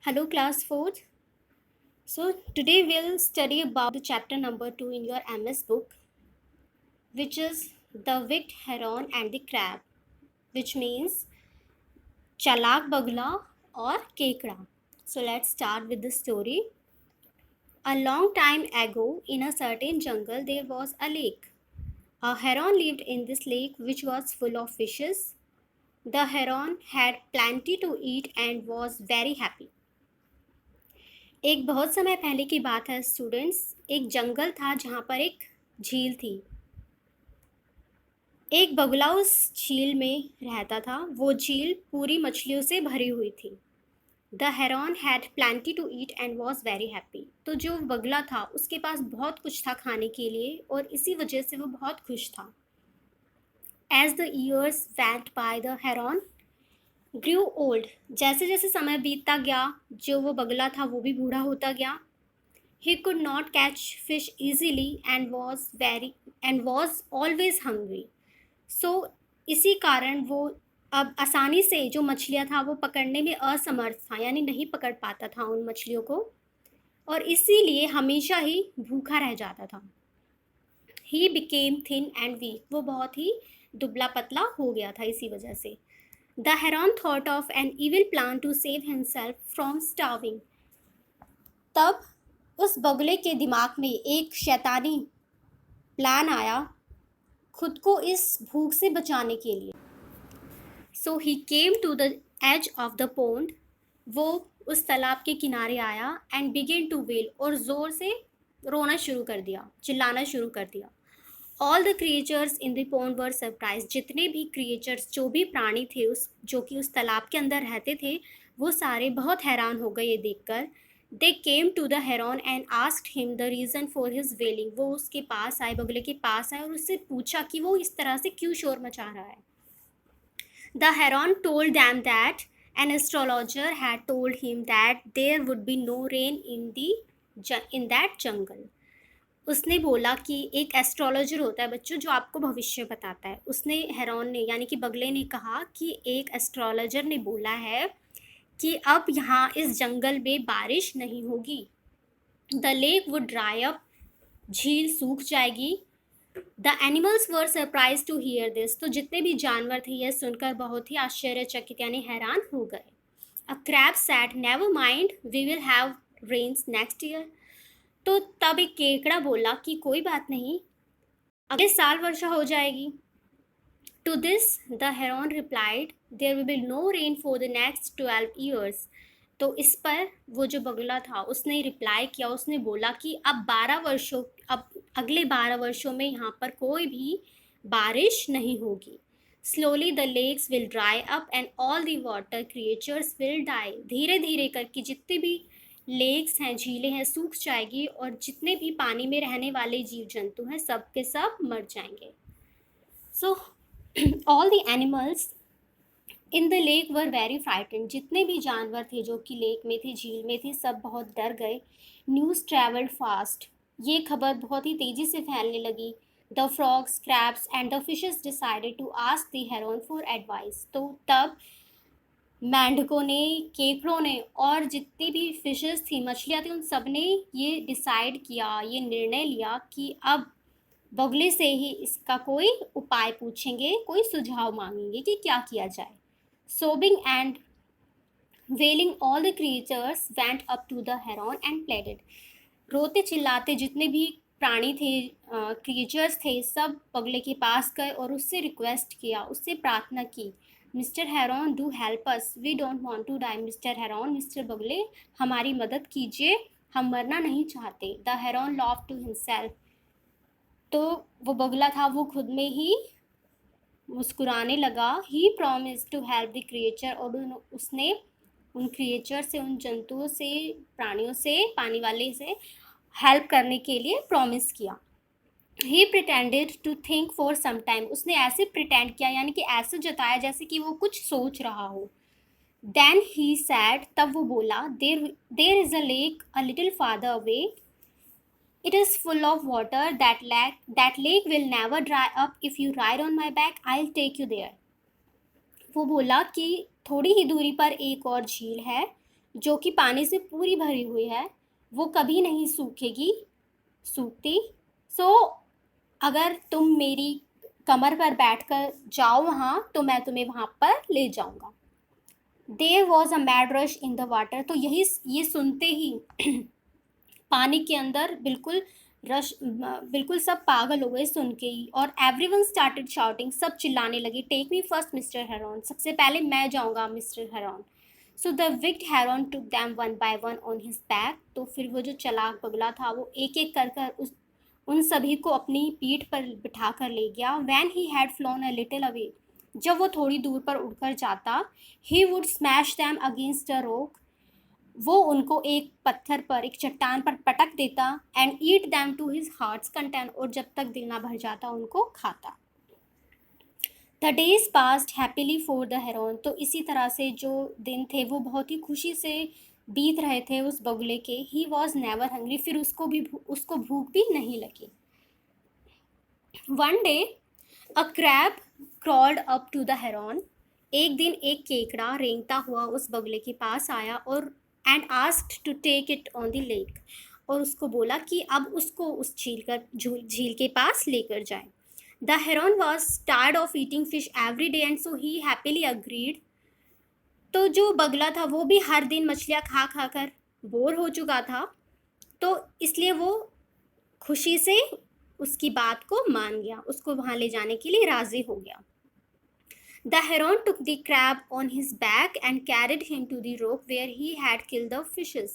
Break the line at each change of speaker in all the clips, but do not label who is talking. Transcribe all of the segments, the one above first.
Hello, class 4th. So, today we'll study about the chapter number 2 in your MS book, which is The Wicked Heron and the Crab, which means Chalak Bagla or Kekra. So, let's start with the story. A long time ago, in a certain jungle, there was a lake. A heron lived in this lake, which was full of fishes. The heron had plenty to eat and was very happy. एक बहुत समय पहले की बात है students. एक जंगल था जहाँ पर एक झील थी। एक बगुला उस झील में रहता था। वो झील पूरी मछलियों से भरी हुई थी। The heron had plenty to eat and was very happy. तो जो बगुला था उसके पास बहुत कुछ था खाने के लिए और इसी वजह से वो बहुत खुश था। As the years went by the heron grew old. जैसे जैसे समय बीतता गया जो वो बगुला था वो भी बूढ़ा होता गया। He could not catch fish easily and was always hungry. So इसी कारण वो अब आसानी से जो मछलियाँ था वो पकड़ने में असमर्थ था, यानी नहीं पकड़ पाता था उन मछलियों को और इसीलिए हमेशा ही भूखा रह जाता था। He became thin and weak. वो बहुत ही दुबला पतला हो गया था इसी वजह से। The heron thought of an evil plan to save himself from starving. तब उस बगुले के दिमाग में एक शैतानी प्लान आया खुद को इस भूख से बचाने के लिए। So he came to the edge of the pond. वो उस तालाब के किनारे आया एंड बिगेन टू वेल, और ज़ोर से रोना शुरू कर दिया, चिल्लाना शुरू कर दिया। All the creatures in the pond were surprise. जितने भी क्रिएचर्स, जो भी प्राणी थे जो कि उस तालाब के अंदर रहते थे, वो सारे बहुत हैरान हो गए ये देखकर। They came to the heron and asked him the reason for his wailing. वो उसके पास आए, बगुले के पास आए और उससे पूछा कि वो इस तरह से क्यों शोर मचा रहा है। The heron told them that an astrologer had told him that there would be no rain in that jungle. उसने बोला कि एक एस्ट्रोलॉजर होता है बच्चों जो आपको भविष्य बताता है। उसने हेरॉन ने यानी कि बगले ने कहा कि एक एस्ट्रोलॉजर ने बोला है कि अब यहाँ इस जंगल में बारिश नहीं होगी। The lake would dry up. झील सूख जाएगी। The animals were surprise to hear this. तो जितने भी जानवर थे यह सुनकर बहुत ही आश्चर्यचकित यानी हैरान हो गए। A crab said never mind we will have rains next year. तो तब एक केकड़ा बोला कि कोई बात नहीं, अगले साल वर्षा हो जाएगी। To this, the heron replied, there will be no rain for the next 12 years. तो इस पर वो जो बगुला था उसने रिप्लाई किया, उसने बोला कि अब अगले 12 वर्षों में यहाँ पर कोई भी बारिश नहीं होगी। Slowly the lakes will dry up and all the water creatures will die. धीरे धीरे करके जितने भी लेक्स हैं, झीलें हैं, सूख जाएगी और जितने भी पानी में रहने वाले जीव जंतु हैं सब के सब मर जाएंगे। So all the animals in the lake were very frightened. जितने भी जानवर थे जो कि लेक में थे, झील में थे, सब बहुत डर गए। News travelled fast. ये खबर बहुत ही तेज़ी से फैलने लगी। The frogs, crabs and the fishes decided to ask the heron for advice. तो तब मेंढकों ने, केकड़ों ने और जितनी भी फिशेस थी, मछलियाँ थी, उन सब ने ये डिसाइड किया, ये निर्णय लिया कि अब बगुले से ही इसका कोई उपाय पूछेंगे, कोई सुझाव मांगेंगे कि क्या किया जाए। Sobbing and wailing all the creatures went up to the heron and pleaded. रोते चिल्लाते जितने भी प्राणी थे, क्रिएचर्स थे, सब बगुले के पास गए और उससे रिक्वेस्ट किया, उससे प्रार्थना की। Mister heron do help us, we don't want to die. Mister heron, mister बगुले, हमारी मदद कीजिए, हम मरना नहीं चाहते। The heron laughed to himself. तो वो बगुला था वो खुद में ही मुस्कुराने लगा। He promise to help the creature. और उसने उन क्रिएचर से, उन जंतुओं से, प्राणियों से, पानी वाले से हेल्प करने के लिए प्रॉमिस किया। He pretended to think for some time. उसने ऐसे प्रिटेंड किया यानी कि ऐसे जताया जैसे कि वो कुछ सोच रहा हो। देन ही सैड, तब वो बोला, there is a lake a little father away. It is full of water. That lake will never dry up. If you ride on my back, I'll take you there. वो बोला कि थोड़ी ही दूरी पर एक और झील है जो कि पानी से पूरी भरी हुई है, वो कभी नहीं सूखती। सो अगर तुम मेरी कमर पर बैठकर जाओ वहाँ, तो मैं तुम्हें वहाँ पर ले जाऊँगा। There was a mad rush in the water. तो ये सुनते ही पानी के अंदर बिल्कुल सब पागल हो गए सुन के ही, और एवरीवन स्टार्टेड शाउटिंग, सब चिल्लाने लगे, take me first mister heron, सबसे पहले मैं जाऊंगा mister heron. So the wicked heron took them one by one on his back. तो फिर वो जो चालाक बगला था वो एक एक कर कर उन सभी को अपनी पीठ पर बिठा कर ले गया। When he had phloem a little away, जब वो थोड़ी दूर पर उड़कर जाता, he would smash them against a rock, वो उनको एक पत्थर पर, एक चट्टान पर पटक देता, and eat them to his heart's content, और जब तक दिल ना भर जाता उनको खाता। The days passed happily for the heron. तो इसी तरह से जो दिन थे वो बहुत ही खुशी से बीत रहे थे उस बगुले के। ही वॉज नेवर हंग्री, फिर उसको भूख भी नहीं लगी। One day a crab crawled up to the heron. एक दिन एक केकड़ा रेंगता हुआ उस बगुले के पास आया और and asked to take it on the lake, और उसको बोला कि अब उसको उस झील के पास लेकर जाए। The Heron was tired of eating fish every day and so he happily agreed. तो जो बगला था वो भी हर दिन मछलियाँ खा खा कर बोर हो चुका था, तो इसलिए वो खुशी से उसकी बात को मान गया, उसको वहाँ ले जाने के लिए राजी हो गया। The heron took the crab on his back and carried him to the rock where he had killed the fishes.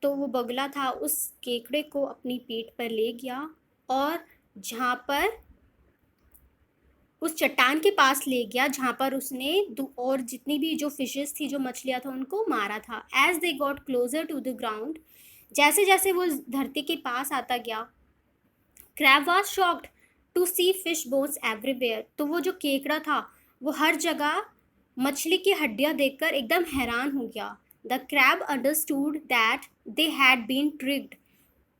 तो वो बगला था उस केकड़े को अपनी पीठ पर ले गया और जहाँ पर उस चट्टान के पास ले गया जहाँ पर उसने और जितनी भी जो फिशेस थी, जो मछलियाँ था, उनको मारा था। As they got closer to the ground, जैसे जैसे वो धरती के पास आता गया, crab was shocked to see fish bones everywhere. तो वो जो केकड़ा था वो हर जगह मछली की हड्डियां देखकर एकदम हैरान हो गया। The crab understood that they had been tricked.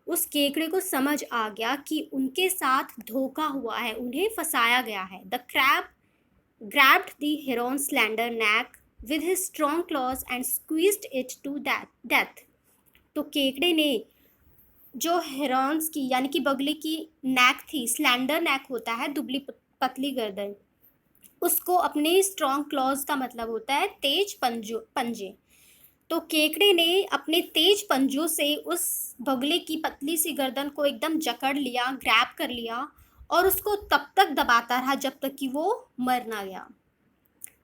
उस केकड़े को समझ आ गया कि उनके साथ धोखा हुआ है, उन्हें फंसाया गया है। The crab grabbed the heron slender neck with his strong claws and squeezed it to death. तो केकड़े ने जो हेरॉन्स की यानी कि बगले की नेक थी, स्लैंडर नेक होता है, दुबली पतली गर्दन, उसको अपने स्ट्रॉन्ग क्लॉज का मतलब होता है तेज पंजे। तो केकड़े ने अपने तेज पंजों से उस बगले की पतली सी गर्दन को एकदम जकड़ लिया, ग्रैब कर लिया, और उसको तब तक दबाता रहा जब तक कि वो मर ना गया।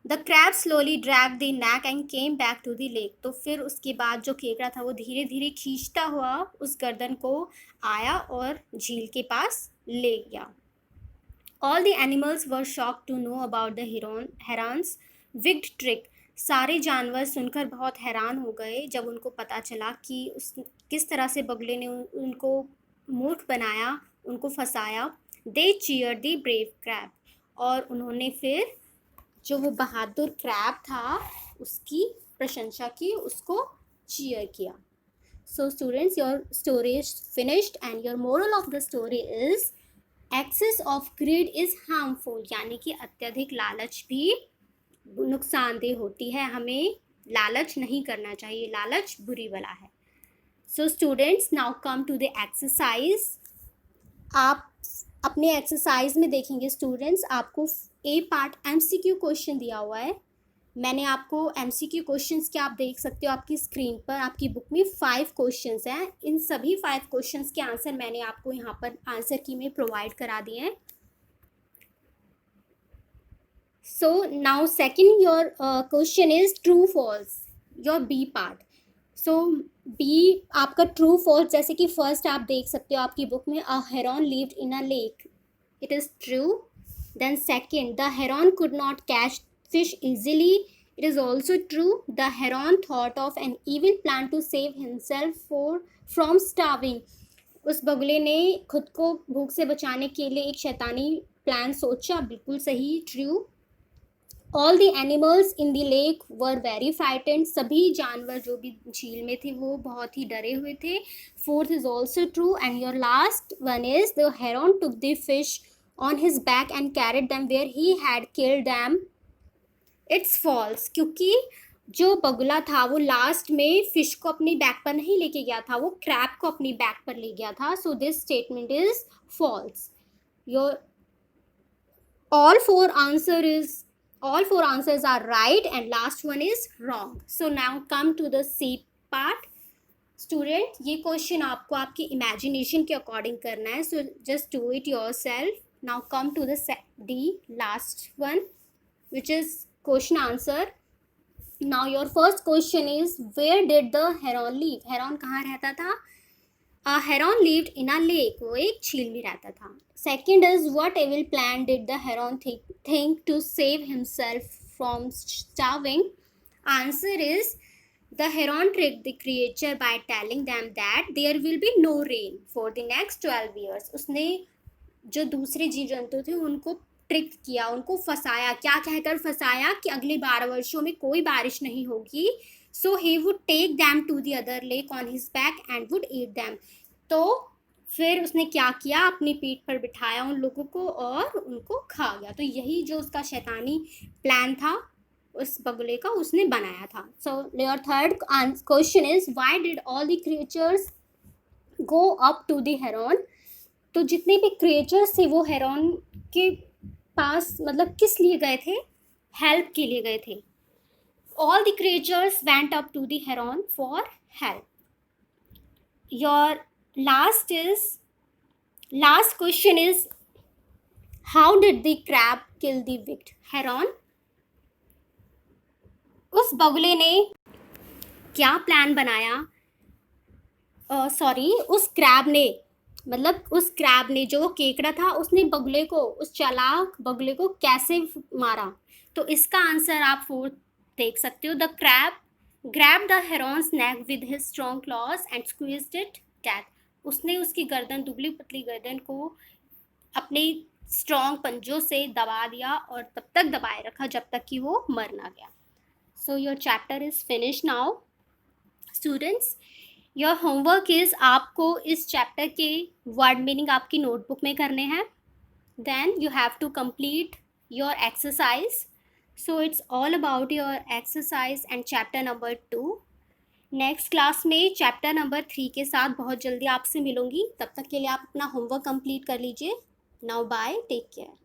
The crab slowly drag the neck and came back to the lake. तो फिर उसके बाद जो केकड़ा था वो धीरे धीरे खींचता हुआ उस गर्दन को आया और झील के पास ले गया। All the animals were shocked to know about the heron's wicked trick. सारे जानवर सुनकर बहुत हैरान हो गए जब उनको पता चला कि किस तरह से बगले ने उनको मूर्ख बनाया, उनको फंसाया। दे चीयर द ब्रेव क्रैब, और उन्होंने फिर जो वो बहादुर क्रैब था उसकी प्रशंसा की, उसको चीयर किया। So students, your story is finished and your moral of the story is excess of greed is harmful, यानी कि अत्यधिक लालच भी नुकसानदेह होती है, हमें लालच नहीं करना चाहिए, लालच बुरी बला है। So students, now come to the exercise. आप अपने एक्सरसाइज में देखेंगे स्टूडेंट्स, आपको ए पार्ट एमसीक्यू क्वेश्चन दिया हुआ है। मैंने आपको एमसीक्यू क्वेश्चंस के आप देख सकते हो आपकी स्क्रीन पर, आपकी बुक में 5 क्वेश्चंस हैं। इन सभी 5 क्वेश्चंस के आंसर मैंने आपको यहाँ पर आंसर की में प्रोवाइड करा दिए हैं। So now second your question is true false, your B part. So B आपका ट्रू फॉल्स, जैसे कि फर्स्ट आप देख सकते हो आपकी बुक में, a heron lived in a lake, it is true. Then second, the heron could not catch fish easily, it is also true. The heron thought of an evil plan to save himself from starving. उस बगुले ने खुद को भूख से बचाने के लिए एक शैतानी प्लान सोचा, बिल्कुल सही, true. All the animals in the lake were very frightened. सभी जानवर जो भी झील में थे वो बहुत ही डरे हुए थे। Fourth is also true. And your last one is the heron took the fish on his back and carried them where he had killed them. It's false, क्योंकि जो बगुला था वो लास्ट में फिश को अपनी बैक पर नहीं लेके गया था, वो क्रैब को अपनी बैक पर ले गया था. So this statement is false. Your all four answer is all four answers are right and last one is wrong. So now come to the C part. Student, ये क्वेश्चन आपको आपकी imagination के according करना है, so just do it yourself. Now come to the D last one which is question answer. Now your first question is where did the heron live. Heron कहाँ रहता था? Heron lived in a lake. वो एक झील में रहता था. Second is what evil plan did the heron think to save himself from starving. Answer is the heron tricked the creature by telling them that there will be no rain for the next 12 years. उसने जो दूसरे जीव जंतु थे उनको trick किया, उनको फंसाया. क्या कहकर फंसाया? कि अगले 12 वर्षों में कोई बारिश नहीं होगी. So he would take them to the other lake on his back and would eat them. तो फिर उसने क्या किया? अपनी पीठ पर बिठाया उन लोगों को और उनको खा गया. तो यही जो उसका शैतानी प्लान था उस बगुले का, उसने बनाया था. So your third question is why did all the creatures go up to the heron. तो जितने भी क्रिएचर्स थे वो हेरॉन के पास मतलब किस लिए गए थे? हेल्प के लिए गए थे. All the creatures went up to the heron for help. Your last question is how did the crab kill the wicked heron. उस बगुले ने क्या प्लान बनाया? उस क्रैब ने जो केकड़ा था उसने बगुले को, उस चालाक बगुले को कैसे मारा? तो इसका आंसर आप फोर्थ देख सकते हो. The crab grab the Heron's neck with his strong claws and squeezed it death. उसने उसकी गर्दन, दुबली पतली गर्दन को अपने स्ट्रॉन्ग पंजों से दबा दिया और तब तक दबाए रखा जब तक कि वो मर ना गया. So your chapter is finished now. Students, your homework is आपको इस chapter के word meaning आपकी notebook में करने हैं. Then you have to complete your exercise. So it's all about your exercise and chapter number 2. Next class में chapter number 3 के साथ बहुत जल्दी आपसे मिलूंगी. तब तक के लिए आप अपना होमवर्क कंप्लीट कर लीजिए. Now bye, take care.